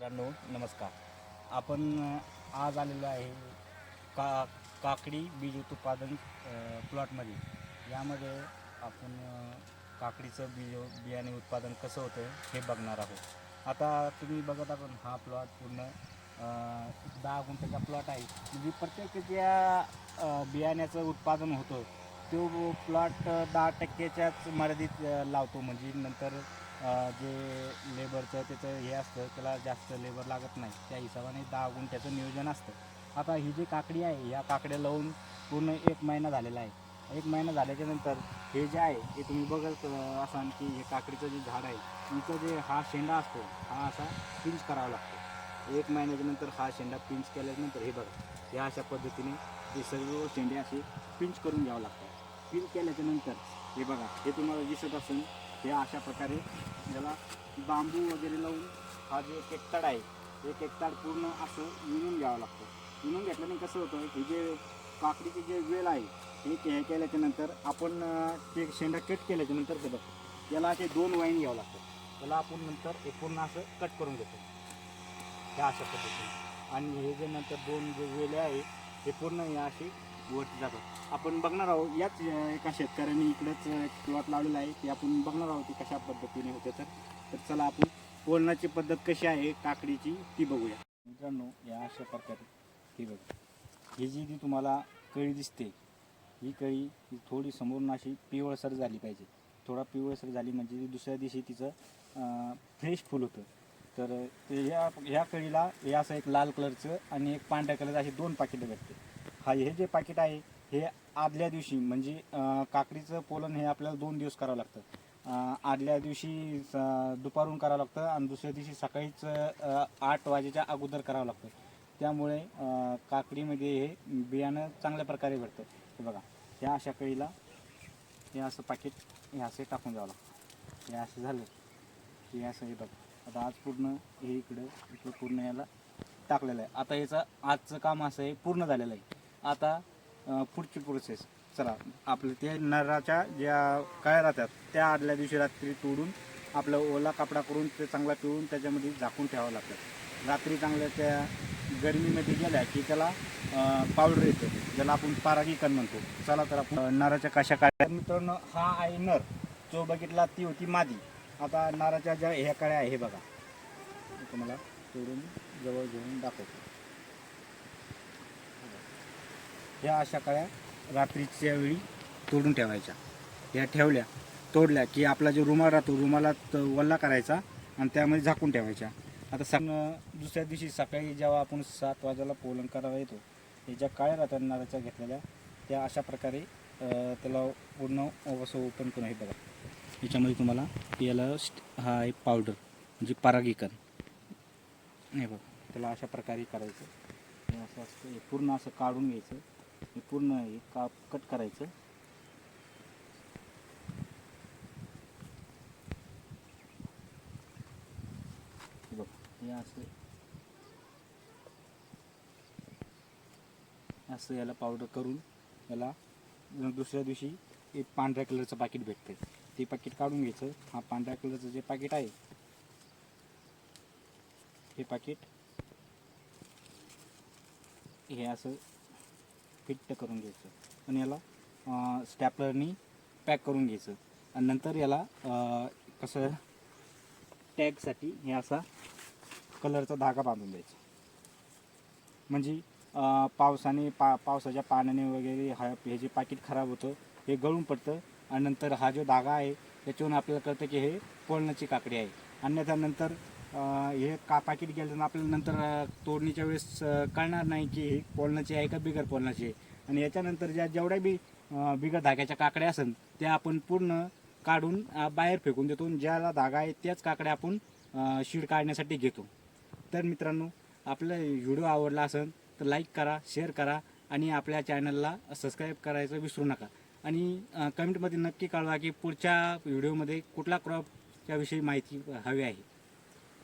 मित्रांनो नमस्कार. आपण आज आलेलो आहे काकडी बीज उत्पादन प्लॉटमध्ये. यामध्ये आपण काकडीचं बियाणे उत्पादन कसं होतं हे बघणार आहोत. आता तुम्ही बघत आपण हा प्लॉट पूर्ण 10 गुंठ्याचा प्लॉट आहे. म्हणजे प्रत्येक ज्या बियाण्याचं उत्पादन होतं तो प्लॉट 10%च्याच मर्यादित लावतो. म्हणजे नंतर जे लेबरचं त्याचं हे असतं त्याला जास्त लेबर लागत नाही. त्या हिशोबाने 10 गुंठ्याचं नियोजन असतं. आता ही जी काकडी आहे ह्या काकड्या लावून पूर्ण 1 महिना झालेला आहे. 1 महिना झाल्याच्यानंतर हे जे आहे हे तुम्ही बघत असाल की हे काकडीचं जे झाड आहे इथं जे हा शेंडा असतो हा असा पिंच करावा लागतो. 1 महिन्याच्या नंतर हा शेंडा पिंच केल्यानंतर हे बघा या अशा पद्धतीने हे सर्व शेंडे असे पिंच करून घ्यावं लागतात. पिंच केल्याच्यानंतर हे बघा हे तुम्हाला दिसत असेल हे अशा प्रकारे याला बांबू वगैरे लावून हा जो एक तड आहे एक तड पूर्ण असं विणून घ्यावं लागतं. विणून घेतल्याने कसं होतं हे जे काकडीचे जे वेल आहे हे केल्याच्यानंतर आपण ते शेंडा कट केल्याच्यानंतर ते बघ याला असे 2 वाईन घ्यावं लागतं. त्याला आपण नंतर हे पूर्ण असं कट करून घेतो ह्या अशा पद्धतीने. आणि हे जे नंतर 2 जे वेले आहे हे पूर्ण या अशी वरती जातात. आपण बघणार आहोत याच एका शेतकऱ्यांनी इकडेच प्लॉट लावलेला आहे ते आपण बघणार आहोत की कशा पद्धतीने होते. तर चला आपण पोलण्याची पद्धत कशी आहे काकडीची ती बघूया. मित्रांनो या अशा प्रकारे ही बघा ही जी तुम्हाला कळी दिसते ही कळी थोडी समोरून अशी पिवळसर झाली पाहिजे. थोडा पिवळसर झाली म्हणजे दुसऱ्या दिवशी तिचं फ्रेश फुल होतं. तर ह्या कळीला हे असं एक लाल कलरचं आणि एक पांढऱ्या कलरचं असे 2 पाकिटं भेटते. हे जे पाकिट आहे हे आदल्या दिवशी म्हणजे काकडीचं पोलन हे आपल्याला 2 दिवस करावं लागतं. आदल्या दिवशी दुपारून करावं लागतं आणि दुसऱ्या दिवशी सकाळीच 8 वाजेच्या अगोदर करावं लागतं. त्यामुळे काकडीमध्ये हे बियाणं चांगल्या प्रकारे भेटतं. हे बघा ह्या अशा कळीला हे असं पाकिट हे असं टाकून द्यावं लागतं. हे असं झालं की असं हे बघा आता आज पूर्ण हे इकडं पूर्ण याला टाकलेलं आहे. आता याचं आजचं काम असं आहे पूर्ण झालेलं आहे. आता पुढची प्रोसेस चला आपलं ते नराच्या ज्या काय राहतात त्या आदल्या दिवशी रात्री तोडून आपलं ओला कपडा करून ते चांगला पिळून त्याच्यामध्ये झाकून ठेवावं लागतं. रात्री चांगल्या त्या गरमीमध्ये गेल्या की त्याला पावडर येतं ज्याला आपण परागीकरण म्हणतो. चला तर आपण नराच्या कशा काढल्या. मित्रांनो हा आहे नर जो बघितला ती होती मादी. आता नाराच्या ज्या ह्या कळ्या आहे हे बघा तुम्हाला तोडून जवळ घेऊन दाखवतो. ह्या अशा कळ्या रात्रीच्या वेळी तोडून ठेवायच्या. ह्या ठेवल्या तोडल्या की आपला जो रुमाल राहतो रुमालात वल्ला करायचा आणि त्यामध्ये झाकून ठेवायच्या. आता दुसऱ्या दिवशी सकाळी जेव्हा आपण 7 वाजेला पोलन करायला येतो हे ज्या काळ्या राहतात नारळाच्या घेतलेल्या त्या अशा प्रकारे त्याला पूर्ण असं ओपन करून हे बघा याच्यामध्ये तुम्हाला याला हा एक पावडर म्हणजे परागीकरण हे बघा त्याला अशा प्रकारे करायचं. हे असं असतं हे पूर्ण असं काढून घ्यायचं. हे पूर्ण हे कट करायचं. हे बघ हे असं याला पावडर करून याला दुसऱ्या दिवशी एक पांढऱ्या कलरचं पाकिट भेटतं ते पाकिट काढून घ्यायचं. हा पांढऱ्या कलरचं जे पाकिट आहे हे पाकिट हे असं फिट करून घ्यायचं आणि याला स्टॅपलरनी पॅक करून घ्यायचं. आणि नंतर याला कसं टॅगसाठी हे असा कलरचा धागा बांधून द्यायचा. म्हणजे पावसाने पावसाच्या पाण्याने वगैरे हे जे पाकिट खराब होतं हे गळून पडतं आणि नंतर हा जो धागा आहे त्याच्यावरून आपल्याला कळतं की हे पोलण्याची काकडी आहे. अन्यथा नंतर हे पाकिट गेल्यानं आपल्याला नंतर तोडणीच्या वेळेस कळणार नाही की हे पोलण्याची आहे का बिगर पोलण्याची आहे. आणि याच्यानंतर जेवढ्या बी बिगर धाग्याच्या काकड्या असेल त्या आपण पूर्ण काढून बाहेर फेकून देतो. ज्याला धागा आहे त्याच काकड्या आपण शीड काढण्यासाठी घेतो. तर मित्रांनो आपला व्हिडिओ आवडला असेल तर लाईक करा, शेअर करा आणि आपल्या चॅनलला सबस्क्राईब करायचं विसरू नका. आणि कमेंटमध्ये नक्की कळवा की पुढच्या व्हिडिओमध्ये कुठला क्रॉपच्या विषयी माहिती हवी आहे.